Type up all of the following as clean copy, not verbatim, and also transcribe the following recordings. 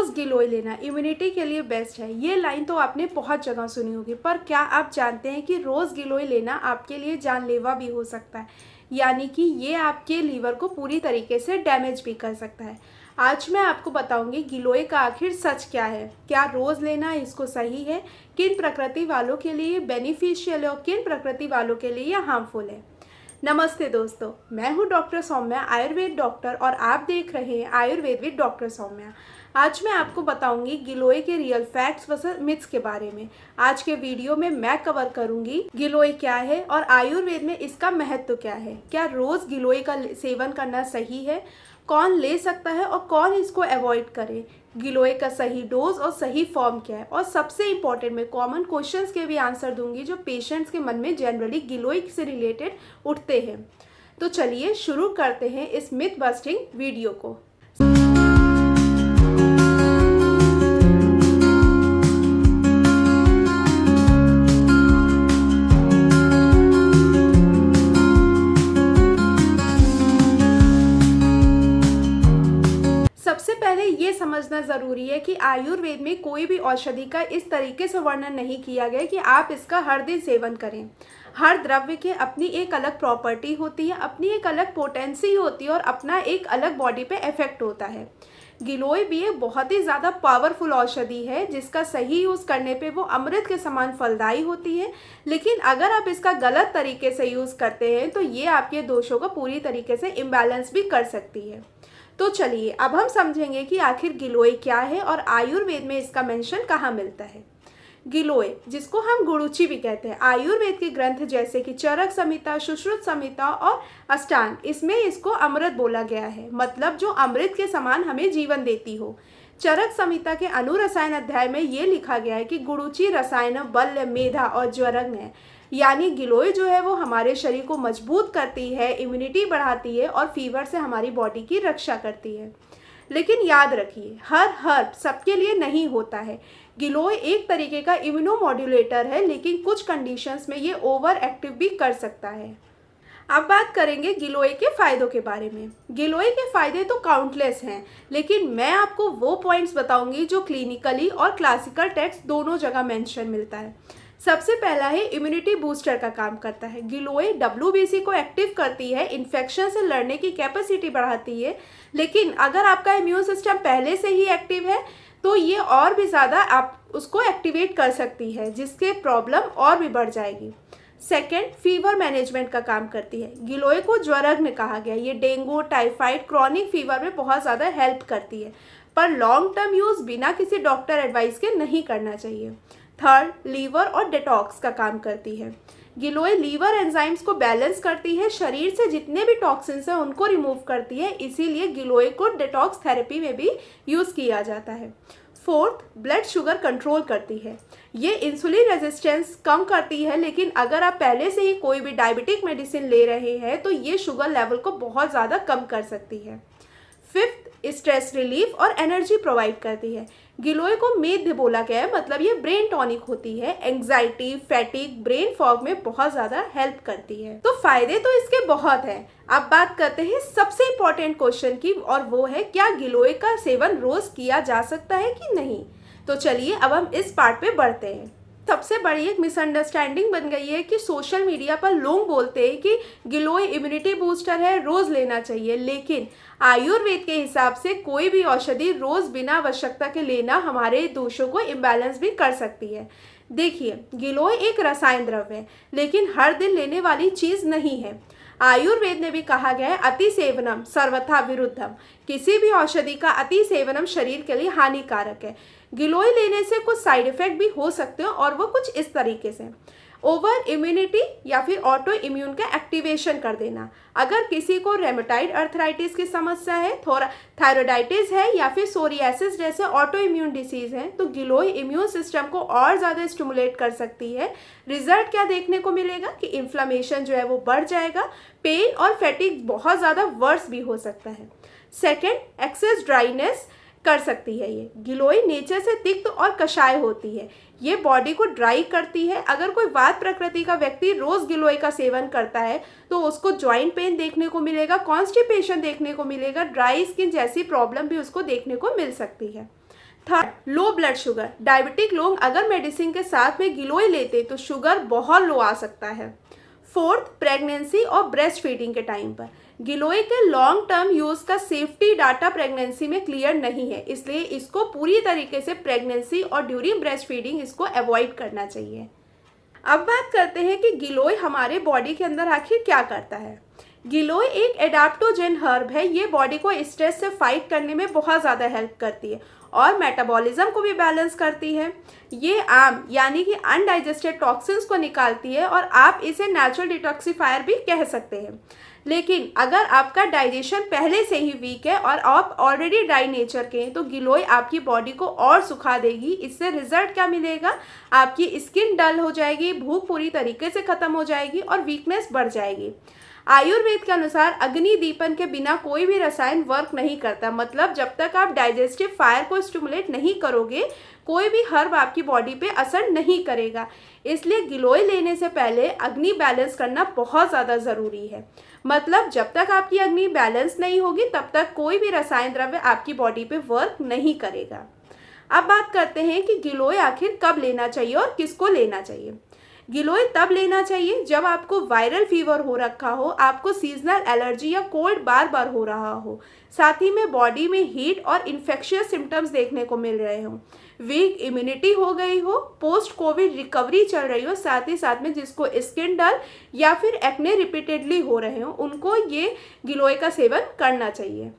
रोज़ गिलोय लेना इम्यूनिटी के लिए बेस्ट है। ये लाइन तो आपने बहुत जगह सुनी होगी, पर क्या आप जानते हैं कि रोज़ गिलोय लेना आपके लिए जानलेवा भी हो सकता है, यानी कि ये आपके लीवर को पूरी तरीके से डैमेज भी कर सकता है। आज मैं आपको बताऊंगी गिलोय का आखिर सच क्या है, क्या रोज़ लेना इसको सही है, किन प्रकृति वालों के लिए बेनिफिशियल है और किन प्रकृति वालों के लिए यह हार्मफुल है। नमस्ते दोस्तों, मैं हूं डॉक्टर सौम्या, आयुर्वेद डॉक्टर, और आप देख रहे हैं आयुर्वेद विद डॉक्टर सौम्या। आज मैं आपको बताऊंगी गिलोय के रियल फैक्ट्स वर्सेस मिथ्स के बारे में। आज के वीडियो में मैं कवर करूंगी गिलोय क्या है और आयुर्वेद में इसका महत्व क्या है, क्या रोज़ गिलोय का सेवन करना सही है, कौन ले सकता है और कौन इसको अवॉइड करे, गिलोय का सही डोज और सही फॉर्म क्या है, और सबसे इम्पॉर्टेंट मैं कॉमन क्वेश्चंस के भी आंसर दूंगी जो पेशेंट्स के मन में जनरली गिलोय से रिलेटेड उठते हैं। तो चलिए शुरू करते हैं इस मिथ बस्टिंग वीडियो को। सबसे पहले ये समझना ज़रूरी है कि आयुर्वेद में कोई भी औषधि का इस तरीके से वर्णन नहीं किया गया कि आप इसका हर दिन सेवन करें। हर द्रव्य की अपनी एक अलग प्रॉपर्टी होती है, अपनी एक अलग पोटेंसी होती है और अपना एक अलग बॉडी पे इफेक्ट होता है। गिलोय भी एक बहुत ही ज़्यादा पावरफुल औषधि है जिसका सही यूज़ करने पे वो अमृत के समान फलदायी होती है, लेकिन अगर आप इसका गलत तरीके से यूज़ करते हैं तो ये आपके दोषों को पूरी तरीके से इम्बैलेंस भी कर सकती है। तो चलिए अब हम समझेंगे कि आखिर गिलोय क्या है और आयुर्वेद में इसका मेंशन कहाँ मिलता है। गिलोय, जिसको हम गुरुचि भी कहते हैं, आयुर्वेद के ग्रंथ जैसे कि चरक संहिता, सुश्रुत संहिता और अष्टांग, इसमें इसको अमृत बोला गया है, मतलब जो अमृत के समान हमें जीवन देती हो। चरक संहिता के अनुरसायन अध्याय में ये लिखा गया है कि गुरुचि रसायन बल्य मेधा और ज्वरंग है, यानी गिलोय जो है वो हमारे शरीर को मजबूत करती है, इम्यूनिटी बढ़ाती है और फीवर से हमारी बॉडी की रक्षा करती है। लेकिन याद रखिए, हर हर्ब सबके लिए नहीं होता है। गिलोय एक तरीके का इम्यूनोमॉड्यूलेटर है, लेकिन कुछ कंडीशंस में ये ओवर एक्टिव भी कर सकता है। अब बात करेंगे गिलोय के फ़ायदों के बारे में। गिलोय के फ़ायदे तो काउंटलेस हैं, लेकिन मैं आपको वो पॉइंट्स बताऊंगी जो क्लिनिकली और क्लासिकल टेक्स्ट दोनों जगह मेंशन मिलता है। सबसे पहला है इम्यूनिटी बूस्टर का काम करता है। गिलोय WBC को एक्टिव करती है, इन्फेक्शन से लड़ने की कैपेसिटी बढ़ाती है, लेकिन अगर आपका इम्यून सिस्टम पहले से ही एक्टिव है तो ये और भी ज़्यादा आप उसको एक्टिवेट कर सकती है, जिसके प्रॉब्लम और भी बढ़ जाएगी। सेकेंड, फीवर मैनेजमेंट का काम करती है। गिलोय को ज्वरग्न कहा गया, ये डेंगू, टाइफाइड, क्रॉनिक फीवर में बहुत ज़्यादा हेल्प करती है, पर लॉन्ग टर्म यूज़ बिना किसी डॉक्टर एडवाइस के नहीं करना चाहिए। थर्ड, लीवर और डिटॉक्स का काम करती है। गिलोय लीवर एंजाइम्स को बैलेंस करती है, शरीर से जितने भी टॉक्सिन्स हैं उनको रिमूव करती है, इसीलिए गिलोय को डिटॉक्स थेरेपी में भी यूज़ किया जाता है। फोर्थ, ब्लड शुगर कंट्रोल करती है। ये इंसुलिन रेजिस्टेंस कम करती है, लेकिन अगर आप पहले से ही कोई भी डायबिटिक मेडिसिन ले रहे हैं तो ये शुगर लेवल को बहुत ज़्यादा कम कर सकती है। फिफ्थ, स्ट्रेस रिलीफ और एनर्जी प्रोवाइड करती है। गिलोय को मेध बोला गया है, मतलब ये ब्रेन टॉनिक होती है, एंग्जाइटी, फैटिक, ब्रेन फॉग में बहुत ज़्यादा हेल्प करती है। तो फायदे तो इसके बहुत हैं। अब बात करते हैं सबसे इम्पोर्टेंट क्वेश्चन की, और वो है क्या गिलोय का सेवन रोज किया जा सकता है कि नहीं। तो चलिए अब हम इस पार्ट पे बढ़ते हैं। सबसे बड़ी एक मिसअंडरस्टैंडिंग बन गई है कि सोशल मीडिया पर लोग बोलते हैं कि गिलोय इम्यूनिटी बूस्टर है, रोज़ लेना चाहिए, लेकिन आयुर्वेद के हिसाब से कोई भी औषधि रोज़ बिना आवश्यकता के लेना हमारे दोषों को इम्बैलेंस भी कर सकती है। देखिए, गिलोय एक रसायन द्रव्य है, लेकिन हर दिन लेने वाली चीज़ नहीं है। आयुर्वेद ने भी कहा गया है अति सेवनम सर्वथा विरुद्धम, किसी भी औषधि का अति सेवनम शरीर के लिए हानिकारक है। गिलोय लेने से कुछ साइड इफेक्ट भी हो सकते हैं, और वो कुछ इस तरीके से। ओवर इम्यूनिटी या फिर ऑटो इम्यून का एक्टिवेशन कर देना। अगर किसी को रेमेटाइड अर्थराइटिस की समस्या है, थायराइडाइटिस है या फिर सोरियासिस जैसे ऑटो इम्यून डिसीज है, तो गिलोय इम्यून सिस्टम को और ज़्यादा स्टिमुलेट कर सकती है। रिजल्ट क्या देखने को मिलेगा कि इन्फ्लामेशन जो है वो बढ़ जाएगा, पेन और फैटिग बहुत ज़्यादा वर्स भी हो सकता है। सेकेंड, एक्सेस ड्राइनेस कर सकती है। ये गिलोय नेचर से तिक्त और कषाय होती है, ये बॉडी को ड्राई करती है। अगर कोई वात प्रकृति का व्यक्ति रोज गिलोय का सेवन करता है तो उसको जॉइंट पेन देखने को मिलेगा, कॉन्स्टिपेशन देखने को मिलेगा, ड्राई स्किन जैसी प्रॉब्लम भी उसको देखने को मिल सकती है। Third, low blood sugar. Diabetic लोग अगर मेडिसिन के साथ में गिलोय लेते तो शुगर बहुत लो आ सकता है। फोर्थ, प्रेगनेंसी और ब्रेस्ट फीडिंग के टाइम पर गिलोय के लॉन्ग टर्म यूज़ का सेफ्टी डाटा प्रेगनेंसी में क्लियर नहीं है, इसलिए इसको पूरी तरीके से प्रेगनेंसी और ड्यूरिंग ब्रेस्ट फीडिंग इसको अवॉइड करना चाहिए। अब बात करते हैं कि गिलोय हमारे बॉडी के अंदर आखिर क्या करता है। गिलोय एक एडाप्टोजेन हर्ब है, ये बॉडी को स्ट्रेस से फाइट करने में बहुत ज़्यादा हेल्प करती है और मेटाबॉलिज्म को भी बैलेंस करती है। ये आम यानी कि अनडाइजेस्टेड टॉक्सिन्स को निकालती है और आप इसे नेचुरल डिटॉक्सिफायर भी कह सकते हैं। लेकिन अगर आपका डाइजेशन पहले से ही वीक है और आप ऑलरेडी ड्राई नेचर के हैं तो गिलोय आपकी बॉडी को और सुखा देगी। इससे रिजल्ट क्या मिलेगा, आपकी स्किन डल हो जाएगी, भूख पूरी तरीके से ख़त्म हो जाएगी और वीकनेस बढ़ जाएगी। आयुर्वेद के अनुसार अग्नि दीपन के बिना कोई भी रसायन वर्क नहीं करता, मतलब जब तक आप डाइजेस्टिव फायर को स्टिमुलेट नहीं करोगे कोई भी हर्ब आपकी बॉडी पे असर नहीं करेगा। इसलिए गिलोय लेने से पहले अग्नि बैलेंस करना बहुत ज़्यादा ज़रूरी है, मतलब जब तक आपकी अग्नि बैलेंस नहीं होगी तब तक कोई भी रसायन द्रव्य आपकी बॉडी पे वर्क नहीं करेगा। अब बात करते हैं कि गिलोय आखिर कब लेना चाहिए और किसको लेना चाहिए। गिलोय तब लेना चाहिए जब आपको वायरल फीवर हो रखा हो, आपको सीजनल एलर्जी या कोल्ड बार बार हो रहा हो, साथ ही में बॉडी में हीट और इन्फेक्शियस सिम्टम्स देखने को मिल रहे हों, वीक इम्यूनिटी हो गई हो, पोस्ट कोविड रिकवरी चल रही हो, साथ ही साथ में जिसको स्किन डल या फिर एक्ने रिपीटेडली हो रहे हो, उनको ये गिलोय का सेवन करना चाहिए।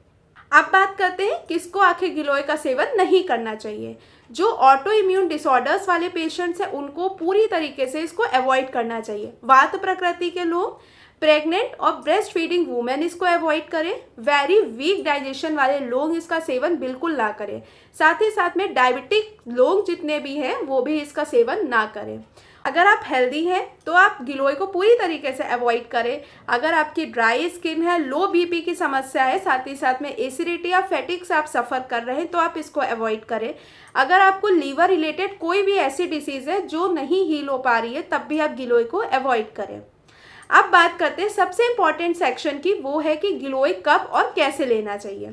अब बात करते हैं किसको आखिर गिलोय का सेवन नहीं करना चाहिए। जो ऑटो इम्यून डिसऑर्डर्स वाले पेशेंट्स हैं उनको पूरी तरीके से इसको अवॉइड करना चाहिए। वात प्रकृति के लोग, प्रेग्नेंट और ब्रेस्ट फीडिंग वुमेन इसको अवॉइड करें। वेरी वीक डाइजेशन वाले लोग इसका सेवन बिल्कुल ना करें। साथ ही साथ में डायबिटिक लोग जितने भी हैं वो भी इसका सेवन ना करें। अगर आप हेल्दी हैं तो आप गिलोय को पूरी तरीके से अवॉइड करें। अगर आपकी ड्राई स्किन है, लो बीपी की समस्या है, साथ ही साथ में एसिडिटी या फैटिक से आप सफ़र कर रहे हैं तो आप इसको अवॉइड करें। अगर आपको लीवर रिलेटेड कोई भी ऐसी डिसीज़ है जो नहीं हील हो पा रही है तब भी आप गिलोय को अवॉइड करें। अब बात करते हैं सबसे इम्पॉर्टेंट सेक्शन की, वो है कि गिलोय कब और कैसे लेना चाहिए।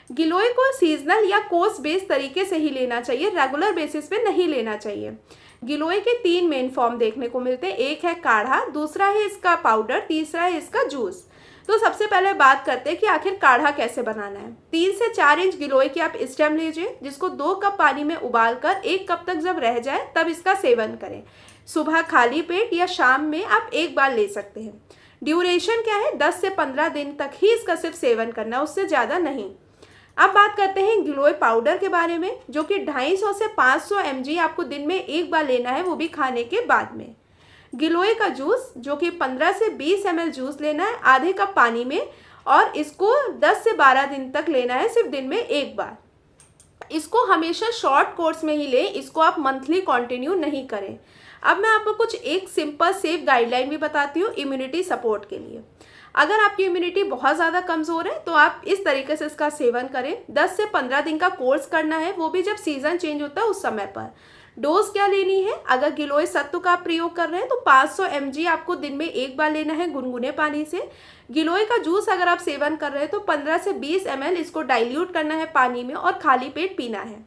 गिलोय को सीजनल या कोर्स बेस्ड तरीके से ही लेना चाहिए, रेगुलर बेसिस पे नहीं लेना चाहिए। गिलोय के 3 मेन फॉर्म देखने को मिलते हैं, एक है काढ़ा, दूसरा है इसका पाउडर, तीसरा है इसका जूस। तो सबसे पहले बात करते हैं कि आखिर काढ़ा कैसे बनाना है। 3 से 4 इंच गिलोय की आप स्टेम लीजिए, जिसको 2 कप पानी में उबालकर 1 कप तक जब रह जाए तब इसका सेवन करें। सुबह खाली पेट या शाम में आप एक बार ले सकते हैं। ड्यूरेशन क्या है, 10 से 15 दिन तक ही इसका सिर्फ सेवन करना, उससे ज़्यादा नहीं। अब बात करते हैं गिलोय पाउडर के बारे में, जो कि 250 से 500 mg आपको दिन में एक बार लेना है, वो भी खाने के बाद में। गिलोय का जूस जो कि 15 से 20 ml जूस लेना है आधे कप पानी में, और इसको 10 से 12 दिन तक लेना है, सिर्फ दिन में एक बार। इसको हमेशा शॉर्ट कोर्स में ही लें, इसको आप मंथली कंटिन्यू नहीं करें। अब मैं आपको कुछ एक सिंपल सेफ गाइडलाइन भी बताती हूँ इम्यूनिटी सपोर्ट के लिए। अगर आपकी इम्यूनिटी बहुत ज़्यादा कमज़ोर है तो आप इस तरीके से इसका सेवन करें। 10 से 15 दिन का कोर्स करना है, वो भी जब सीज़न चेंज होता है उस समय पर। डोज क्या लेनी है, अगर गिलोय सत्तू का आप प्रयोग कर रहे हैं तो 500 mg आपको दिन में एक बार लेना है गुनगुने पानी से। गिलोय का जूस अगर आप सेवन कर रहे हैं तो 15 से 20 ml इसको डाइल्यूट करना है पानी में और खाली पेट पीना है।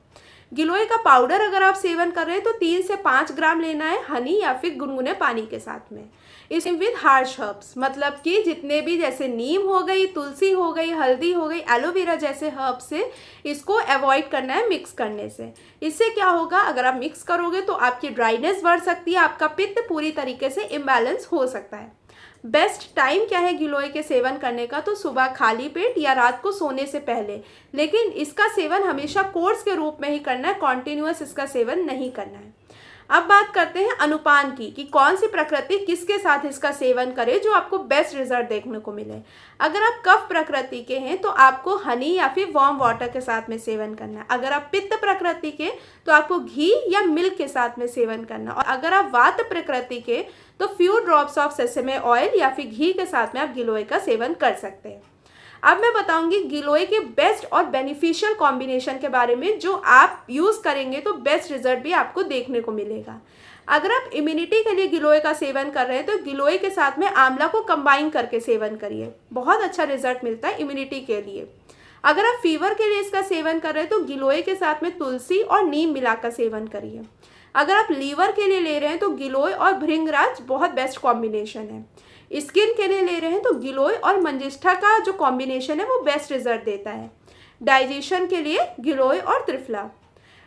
गिलोय का पाउडर अगर आप सेवन कर रहे हैं तो 3 से 5 ग्राम लेना है हनी या फिर गुनगुने पानी के साथ में। इसमें विद हार्श हर्ब्स, मतलब कि जितने भी जैसे नीम हो गई, तुलसी हो गई, हल्दी हो गई, एलोवेरा जैसे हर्ब्स से इसको अवॉइड करना है मिक्स करने से। इससे क्या होगा, अगर आप मिक्स करोगे तो आपकी ड्राइनेस बढ़ सकती है, आपका पित्त पूरी तरीके से इम्बैलेंस हो सकता है। बेस्ट टाइम क्या है गिलोय के सेवन करने का, तो सुबह खाली पेट या रात को सोने से पहले, लेकिन इसका सेवन हमेशा कोर्स के रूप में ही करना है, कॉन्टिन्यूअस इसका सेवन नहीं करना है। अब बात करते हैं अनुपान की, कि कौन सी प्रकृति किसके साथ इसका सेवन करे जो आपको बेस्ट रिजल्ट देखने को मिले। अगर आप कफ प्रकृति के हैं तो आपको हनी या फिर वार्म वाटर के साथ में सेवन करना है। अगर आप पित्त प्रकृति के तो आपको घी या मिल्क के साथ में सेवन करना, और अगर आप वात प्रकृति के तो few drops of sesame oil या फिर घी के साथ में आप गिलोय का सेवन कर सकते हैं। अब मैं बताऊंगी गिलोय के बेस्ट और बेनिफिशियल कॉम्बिनेशन के बारे में, जो आप यूज़ करेंगे तो बेस्ट रिजल्ट भी आपको देखने को मिलेगा। अगर आप इम्यूनिटी के लिए गिलोय का सेवन कर रहे हैं तो गिलोय के साथ में आंवला को कंबाइन करके सेवन करिए, बहुत अच्छा रिजल्ट मिलता है इम्यूनिटी के लिए। अगर आप फीवर के लिए इसका सेवन कर रहे हैं तो गिलोय के साथ में तुलसी और नीम मिलाकर सेवन करिए। अगर आप लीवर के लिए ले रहे हैं तो गिलोय और भृंगराज बहुत बेस्ट कॉम्बिनेशन है। स्किन के लिए ले रहे हैं तो गिलोय और मंजिष्ठा का जो कॉम्बिनेशन है वो बेस्ट रिजल्ट देता है। डाइजेशन के लिए गिलोय और त्रिफला।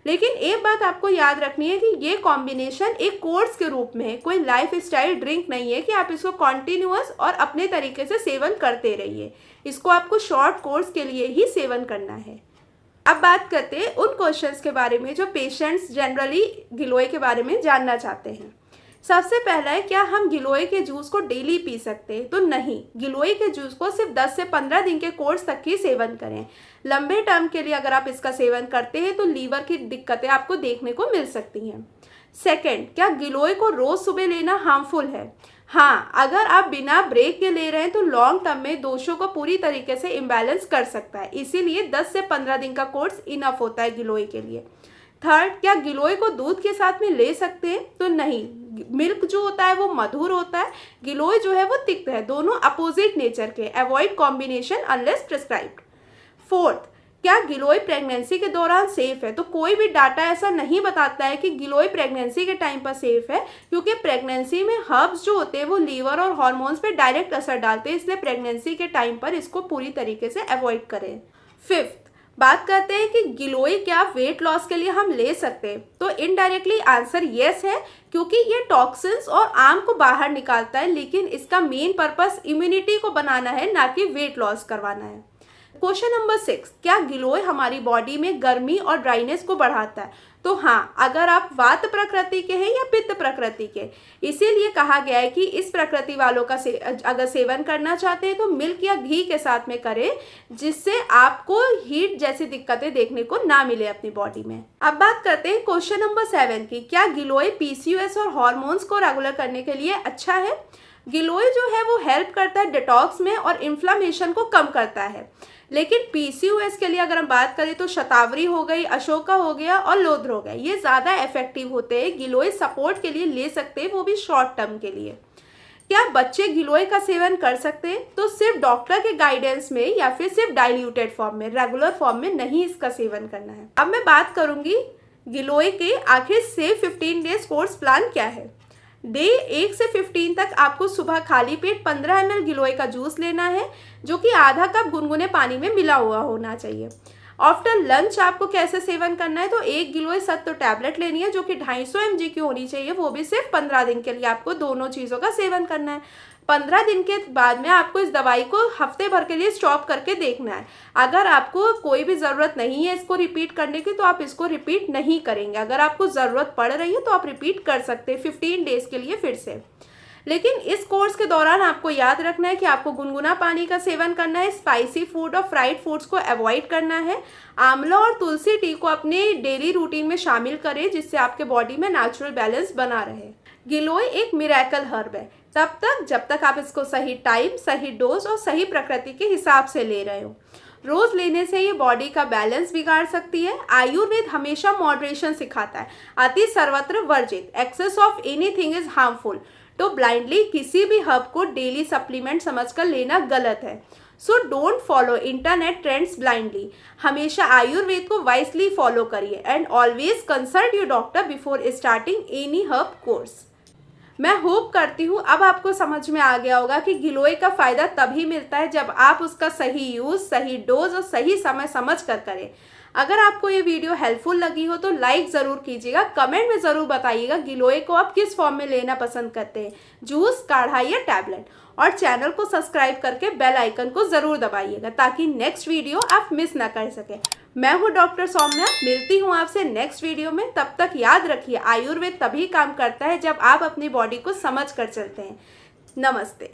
लेकिन एक बात आपको याद रखनी है कि ये कॉम्बिनेशन एक कोर्स के रूप में है, कोई लाइफ स्टाइल ड्रिंक नहीं है कि आप इसको कॉन्टिन्यूअस और अपने तरीके से सेवन करते रहिए। इसको आपको शॉर्ट कोर्स के लिए ही सेवन करना है। अब बात करते हैं उन क्वेश्चंस के बारे में जो पेशेंट्स जनरली गिलोय के बारे में जानना चाहते हैं। सबसे पहला है, क्या हम गिलोय के जूस को डेली पी सकते हैं? तो नहीं, गिलोय के जूस को सिर्फ 10 से 15 दिन के कोर्स तक ही सेवन करें। लंबे टर्म के लिए अगर आप इसका सेवन करते हैं तो लीवर की दिक्कतें आपको देखने को मिल सकती हैं। सेकंड, क्या गिलोय को रोज सुबह लेना हार्मफुल है? हाँ, अगर आप बिना ब्रेक के ले रहे हैं तो लॉन्ग टर्म में दोषों को पूरी तरीके से इम्बैलेंस कर सकता है, इसीलिए 10 से 15 दिन का कोर्स इनफ होता है गिलोय के लिए। थर्ड, क्या गिलोय को दूध के साथ में ले सकते हैं? तो नहीं, मिल्क जो होता है वो मधुर होता है, गिलोय जो है वो तिक्त है, दोनों अपोजिट नेचर के। Avoid combination unless prescribed. Fourth, क्या गिलोय प्रेगनेंसी के दौरान सेफ है? तो कोई भी डाटा ऐसा नहीं बताता है कि गिलोय प्रेगनेंसी के टाइम पर सेफ है, क्योंकि प्रेगनेंसी में हर्ब्स जो होते हैं वो लीवर और हार्मोन्स पे डायरेक्ट असर डालते हैं, इसलिए प्रेगनेंसी के टाइम पर इसको पूरी तरीके से अवॉइड करें। फिफ्थ, बात करते हैं कि गिलोय क्या वेट लॉस के लिए हम ले सकते हैं? तो इनडायरेक्टली आंसर येस है, क्योंकि ये टॉक्सिन्स और आर्म को बाहर निकालता है, लेकिन इसका मेन पर्पस इम्यूनिटी को बनाना है, ना कि वेट लॉस करवाना है। क्वेश्चन नंबर 6, क्या गिलोय हमारी बॉडी में गर्मी और ड्राइनेस को बढ़ाता है? तो हाँ, अगर आप वात प्रकृति के हैं या पित्त प्रकृति के, इसीलिए कहा गया है कि इस प्रकृति वालों का अगर सेवन करना चाहते हैं तो मिल्क या घी के साथ में करें, जिससे आपको हीट जैसी दिक्कतें देखने को ना मिले अपनी बॉडी में। अब बात करते हैं क्वेश्चन नंबर 7 की, क्या गिलोय पीसीओएस और हार्मोन्स को रेगुलर करने के लिए अच्छा है? गिलोय जो है वो हेल्प करता है डिटॉक्स में और इन्फ्लामेशन को कम करता है, लेकिन पीसीओएस के लिए अगर हम बात करें तो शतावरी हो गई, अशोका हो गया और लोध्र हो गया, ये ज़्यादा इफेक्टिव होते हैं। गिलोय सपोर्ट के लिए ले सकते हैं, वो भी शॉर्ट टर्म के लिए। क्या बच्चे गिलोय का सेवन कर सकते हैं? तो सिर्फ डॉक्टर के गाइडेंस में या फिर सिर्फ डाइल्यूटेड फॉर्म में, रेगुलर फॉर्म में नहीं इसका सेवन करना है। अब मैं बात करूंगी गिलोय के आखिर से 15 डेज कोर्स प्लान क्या है। डे 1 से 15 तक आपको सुबह खाली पेट 15 ml गिलोय का जूस लेना है, जो कि आधा कप गुनगुने पानी में मिला हुआ होना चाहिए। आफ्टर लंच आपको कैसे सेवन करना है? तो 1 गिलोय सत्व टैबलेट लेनी है, जो कि 250 mg की होनी चाहिए, वो भी सिर्फ 15 दिन के लिए आपको दोनों चीज़ों का सेवन करना है। 15 दिन के बाद में आपको इस दवाई को हफ्ते भर के लिए स्टॉप करके देखना है। अगर आपको कोई भी ज़रूरत नहीं है इसको रिपीट करने की तो आप इसको रिपीट नहीं करेंगे। अगर आपको ज़रूरत पड़ रही है तो आप रिपीट कर सकते हैं 15 डेज़ के लिए फिर से। लेकिन इस कोर्स के दौरान आपको याद रखना है कि आपको गुनगुना पानी का सेवन करना है, स्पाइसी फूड और फ्राइड फूड्स को अवॉइड करना है। आंवला और तुलसी टी को अपने डेली रूटीन में शामिल करें, जिससे आपके बॉडी में नेचुरल बैलेंस बना रहे। गिलोय एक मिरेकल हर्ब है जब तक आप इसको सही टाइम, सही डोज और सही प्रकृति के हिसाब से ले रहे हो। रोज लेने से ये बॉडी का बैलेंस बिगाड़ सकती है। आयुर्वेद हमेशा मॉडरेशन सिखाता है, अति सर्वत्र वर्जित, excess of anything is harmful. तो ब्लाइंडली किसी भी हर्ब को डेली सप्लीमेंट समझकर लेना गलत है। So don't follow internet trends blindly. हमेशा आयुर्वेद को वाइसली फॉलो करिए and always consult your doctor before starting any herb course. मैं होप करती हूँ अब आपको समझ में आ गया होगा कि गिलोय का फ़ायदा तभी मिलता है जब आप उसका सही यूज़, सही डोज और सही समय समझ कर करें। अगर आपको ये वीडियो हेल्पफुल लगी हो तो लाइक ज़रूर कीजिएगा, कमेंट में ज़रूर बताइएगा गिलोय को आप किस फॉर्म में लेना पसंद करते हैं, जूस, काढ़ा या टैबलेट। और चैनल को सब्सक्राइब करके बेल आइकन को ज़रूर दबाइएगा ताकि नेक्स्ट वीडियो आप मिस ना कर सकें। मैं हूँ डॉक्टर सौम्या, मिलती हूँ आपसे नेक्स्ट वीडियो में। तब तक याद रखिए, आयुर्वेद तभी काम करता है जब आप अपनी बॉडी को समझ कर चलते हैं। नमस्ते।